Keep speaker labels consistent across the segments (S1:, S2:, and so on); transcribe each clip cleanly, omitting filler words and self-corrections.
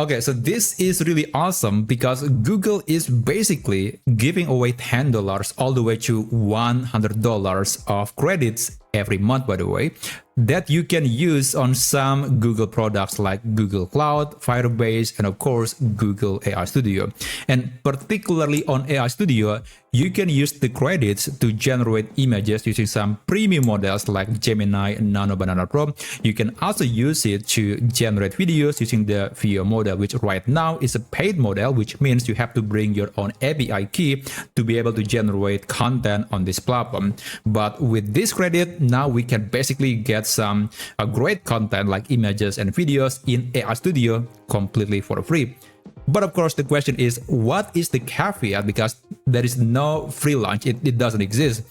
S1: Okay, so this is really awesome because Google is basically giving away $10 all the way to $100 of credits every month, by the way, that you can use on some Google products like Google Cloud, Firebase, and of course, Google AI Studio. And particularly on AI Studio, you can use the credits to generate images using some premium models like Gemini Nano Banana Pro. You can also use it to generate videos using the VO model, which right now is a paid model, which means you have to bring your own API key to be able to generate content on this platform. But with this credit, now we can basically get some great content like images and videos in AI Studio completely for free. But of course, the question is, what is the caveat? Because there is no free launch, it doesn't exist.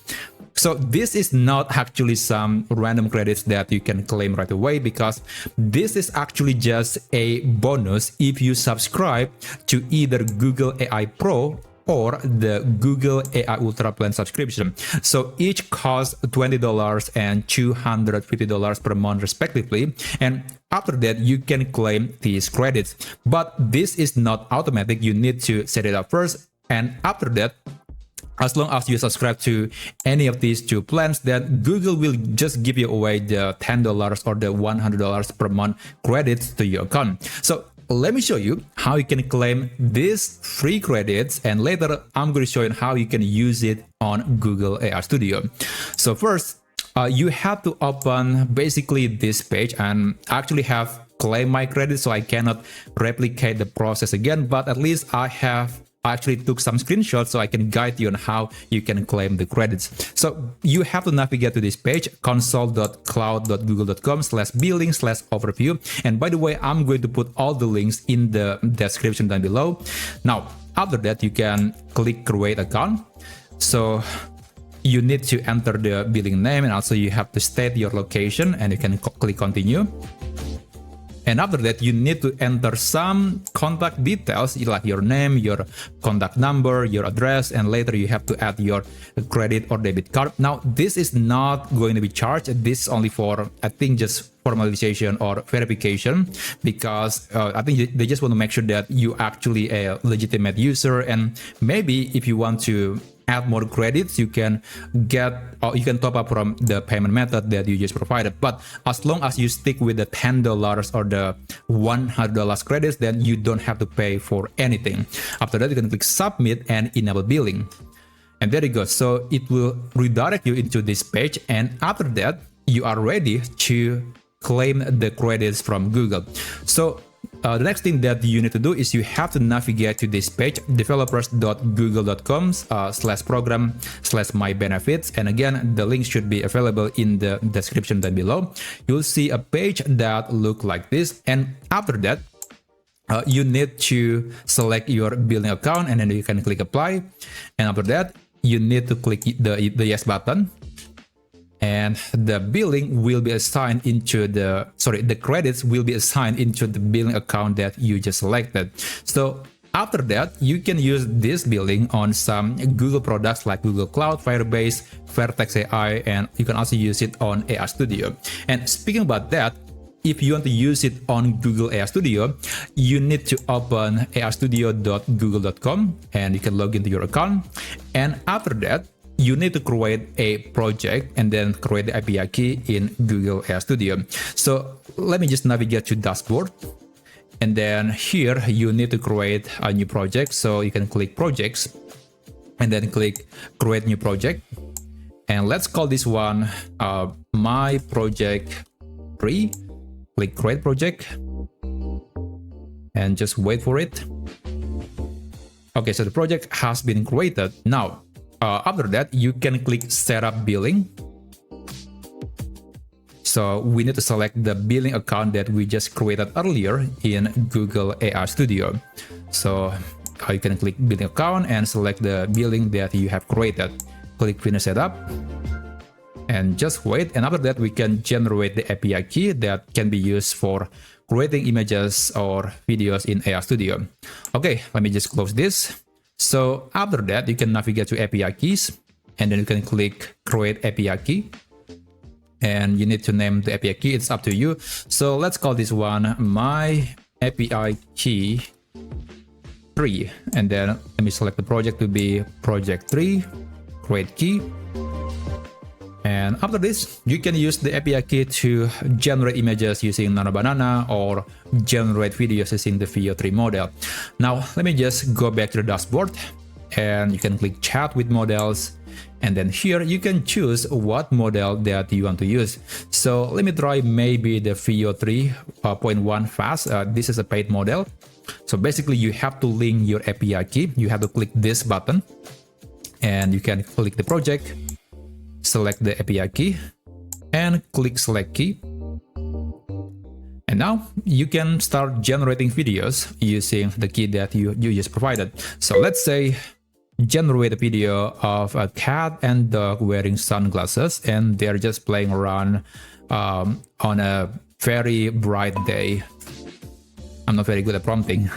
S1: So this is not actually some random credits that you can claim right away, because this is actually just a bonus if you subscribe to either Google AI Pro or the Google AI Ultra Plan subscription. So each costs $20 and $250 per month respectively. And after that, you can claim these credits. But this is not automatic. You need to set it up first. And after that, as long as you subscribe to any of these two plans, then Google will just give you away the $10 or the $100 per month credits to your account. So let me show you how you can claim these free credits, and later I'm going to show you how you can use it on Google AI Studio. So first, you have to open basically this page, and I actually have claimed my credits, so I cannot replicate the process again, but at least I actually took some screenshots so I can guide you on how you can claim the credits. So you have to navigate to this page, console.cloud.google.com/billing/overview. And by the way, I'm going to put all the links in the description down below. Now, after that, you can click create account. So you need to enter the billing name, and also you have to state your location, and you can click continue. And after that, you need to enter some contact details like your name, your contact number, your address, and later you have to add your credit or debit card. Now, this is not going to be charged. This is only for, I think, just formalization or verification, because I think they just want to make sure that you actually a legitimate user. And maybe if you want to add more credits, you can get, or you can top up from the payment method that you just provided. But as long as you stick with the $10 or the $100 credits, then you don't have to pay for anything. After that, you can click submit and enable billing. And there you go. So it will redirect you into this page. And after that, you are ready to claim the credits from Google. So the next thing that you need to do is you have to navigate to this page, developers.google.com/program/mybenefits. And again, the link should be available in the description down below. You'll see a page that looks like this. And after that, you need to select your billing account, and then you can click apply. And after that, you need to click the yes button. And the billing will be assigned into the credits will be assigned into the billing account that you just selected. So after that, you can use this billing on some Google products like Google Cloud, Firebase, Vertex AI, and you can also use it on AI Studio. And speaking about that, if you want to use it on Google AI Studio, you need to open aistudio.google.com, and you can log into your account. And after that, you need to create a project and then create the API key in Google AI Studio. So let me just navigate to dashboard. And then here you need to create a new project. So you can click projects and then click create new project. And let's call this one my project 3. Click create project and just wait for it. Okay, so the project has been created. Now, after that, you can click setup billing. So we need to select the billing account that we just created earlier in Google AI Studio. So you can click billing account and select the billing that you have created. Click finish setup and just wait. And after that, we can generate the API key that can be used for creating images or videos in AI Studio. Okay, let me just close this. So after that, you can navigate to API keys, and then you can click create API key. And you need to name the API key, it's up to you. So let's call this one my API key 3, and then let me select the project to be project 3, create key. And after this, you can use the API key to generate images using Nano Banana or generate videos using the Veo 3 model. Now, let me just go back to the dashboard, and you can click chat with models. And then here you can choose what model that you want to use. So let me try maybe the Veo 3.1 fast. This is a paid model. So basically you have to link your API key. You have to click this button and you can click the project, select the API key and click select key. And now you can start generating videos using the key that you just provided. So let's say generate a video of a cat and dog wearing sunglasses and they're just playing around on a very bright day. I'm not very good at prompting.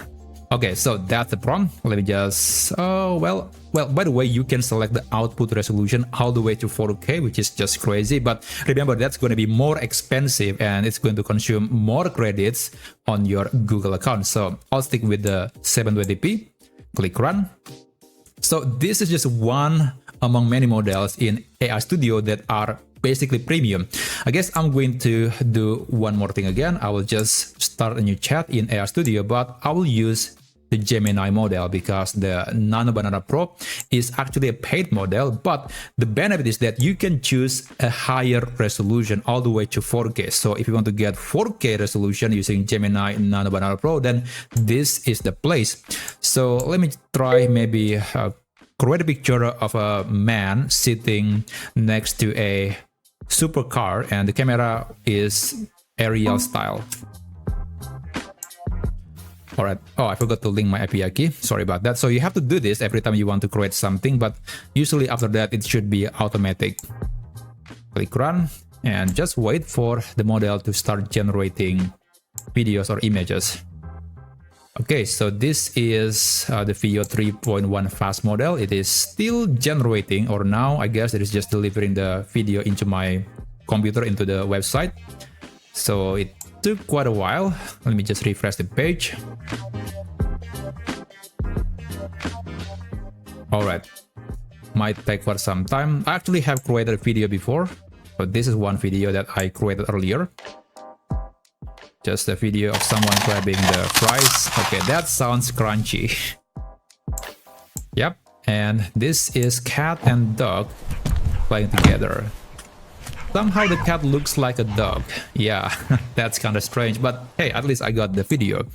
S1: Okay, so that's the prompt. Let me just, well, by the way, you can select the output resolution all the way to 4K, which is just crazy. But remember, that's going to be more expensive and it's going to consume more credits on your Google account. So I'll stick with the 720p, click run. So this is just one among many models in AI Studio that are basically premium. I guess I'm going to do one more thing again. I will just start a new chat in AI Studio, but I will use the Gemini model because the Nano Banana Pro is actually a paid model, but the benefit is that you can choose a higher resolution all the way to 4K. So if you want to get 4K resolution using Gemini Nano Banana Pro, then this is the place. So let me try maybe create a picture of a man sitting next to a supercar and the camera is aerial style. All right. Oh, I forgot to link my API key. Sorry about that. So you have to do this every time you want to create something, but usually after that, it should be automatic. Click run and just wait for the model to start generating videos or images. Okay, so this is the Veo 3.1 fast model. It is still generating, or now I guess it is just delivering the video into my computer, into the website. So it took quite a while. Let me just refresh the page. All right, might take for some time. I actually have created a video before. So this is one video that I created earlier. Just a video of someone grabbing the fries. Okay, that sounds crunchy. Yep, and this is cat and dog playing together. Somehow the cat looks like a dog. Yeah, that's kind of strange, but hey, at least I got the video.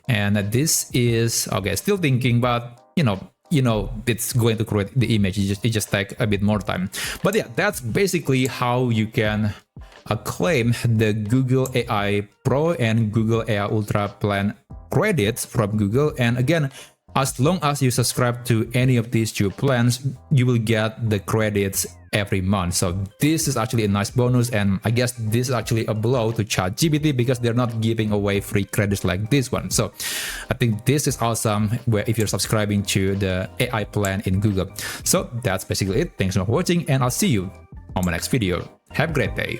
S1: And this is, okay, still thinking, but you know, it's going to create the image. It just takes a bit more time. But yeah, that's basically how you can claim the Google AI Pro and Google AI Ultra plan credits from Google. And again, as long as you subscribe to any of these two plans, you will get the credits every month. So this is actually a nice bonus, and I guess this is actually a blow to ChatGPT because they're not giving away free credits like this one. So I think this is awesome where if you're subscribing to the AI plan in Google. So that's basically it. Thanks for watching and I'll see you on my next video. Have a great day.